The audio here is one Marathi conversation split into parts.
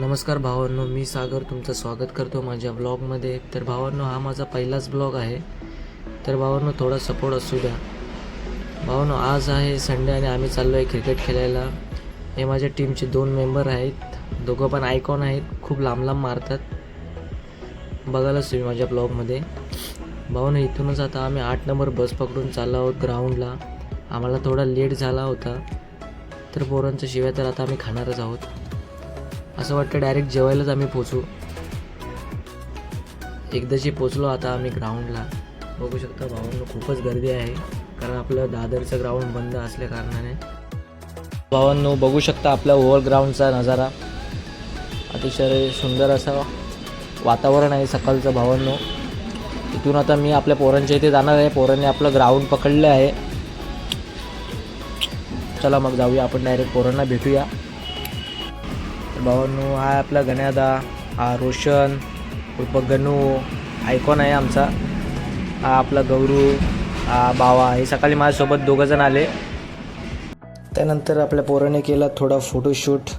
नमस्कार भावांनो, मी सागर तुमचं स्वागत करतो माझ्या ब्लॉगमध्ये. तर भावांनो, हा माझा पहिलाच ब्लॉग आहे. तर भावांनो, थोडा सपोर्ट असू द्या. भावांनो, आज आहे संडे आणि आम्ही चाललो आहे क्रिकेट खेळायला. हे माझ्या टीमचे 2 मेंबर आहेत. दोघं पण आयकॉन आहेत, खूप लांब लांब मारतात. बघायलाच तुम्ही माझ्या ब्लॉगमध्ये. भावांनो, इथूनच आता आम्ही 8 नंबर बस पकडून चाललो आहोत ग्राउंडला. आम्हाला थोडा लेट झाला होता, तर पोरांच्या शिवाय तर आता आम्ही खाणारच आहोत. असं वाटतं डायरेक्ट जेवायलाच आम्ही पोचू. एकदाची पोचलो आता आम्ही ग्राउंडला. बघू शकता भावांनो, खूपच गर्दी आहे, कारण आपलं दादरचं ग्राउंड बंद असल्या कारणाने. भावांनो, बघू शकता आपल्या ओव्हर ग्राउंडचा नजारा. अतिशय सुंदर असं वातावरण आहे सकाळचं. भावांनो, इथून आता मी आपल्या पोरांच्या इथे जाणार आहे. पोरांनी आपलं ग्राउंड पकडलं आहे. चला मग जाऊया आपण, डायरेक्ट पोरांना भेटूया. भावांनो, हा आपला गण्यादा, हा रोशन उर्फ गणू आयकॉन आहे आमचा. हा आपला गौरू, हा बावा. हे सकाळी माझ्यासोबत 2 जण आले. त्यानंतर आपल्या पोराने केला थोडा फोटोशूट.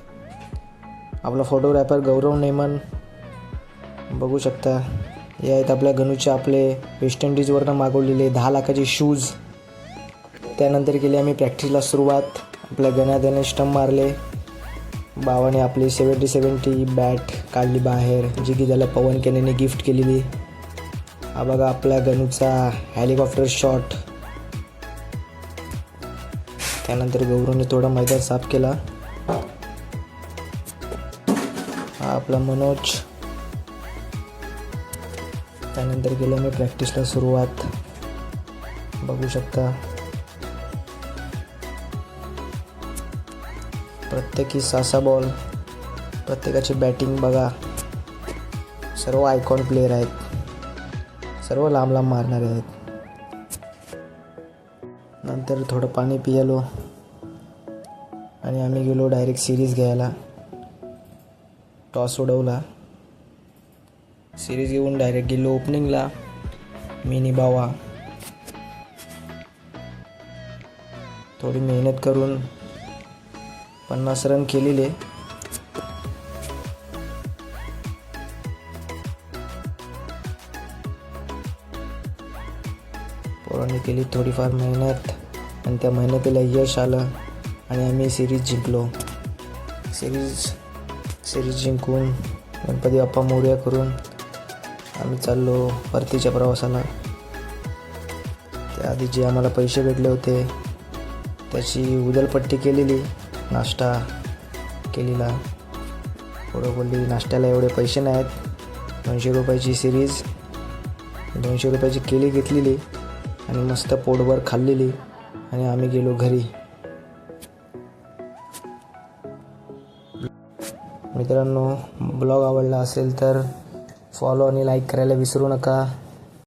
आपला फोटोग्राफर गौरव नेमन. बघू शकता, हे आहेत आपल्या गणूचे आपले वेस्ट इंडिजवरनं मागवलेले 10 लाखाचे शूज. त्यानंतर केली आम्ही प्रॅक्टिसला सुरुवात. आपल्या गण्यादाने स्टंप मारले. बावाने आपली 70-70 बॅट काढली बाहेर, जी की त्याला पवन केनेने गिफ्ट केलेली. हा बघा आपल्या गणूचा हेलिकॉप्टर शॉट. त्यानंतर गौरवने थोडा मैदान साफ केला. हा आपला मनोज. त्यानंतर केलं मी प्रॅक्टिसला सुरुवात. बघू शकता, प्रत्येकी 6 बॉल, प्रत्येकाची बॅटिंग बघा. सर्व आयकॉन प्लेयर आहेत, सर्व लांब लांब मारणारे आहेत. नंतर थोडं पाणी पियालो आणि आम्ही गेलो डायरेक्ट सिरीज घ्यायला. टॉस उडवला, सिरीज घेऊन डायरेक्ट गेलो ओपनिंगला. मिनी बावा. थोडी मेहनत करून 50 रन केलेले. पोरांनी केली थोडीफार मेहनत आणि त्या मेहनतीला यश आलं आणि आम्ही सिरीज जिंकलो. सिरीज जिंकून गणपती बाप्पा मोरया करून आम्ही चाललो परतीच्या प्रवासाला. त्याआधी जे आम्हाला पैसे भेटले होते त्याची उधळपट्टी केलेली, नाश्ता केलेला. पुढं बोलली नाश्त्याला एवढे पैसे नाहीत, 200 रुपयाची सिरीज, 200 रुपयाची केली घेतलेली आणि मस्त पोटभर खाल्लेली आणि आम्ही गेलो घरी. मित्रांनो, ब्लॉग आवडला असेल तर फॉलो आणि लाईक करायला विसरू नका.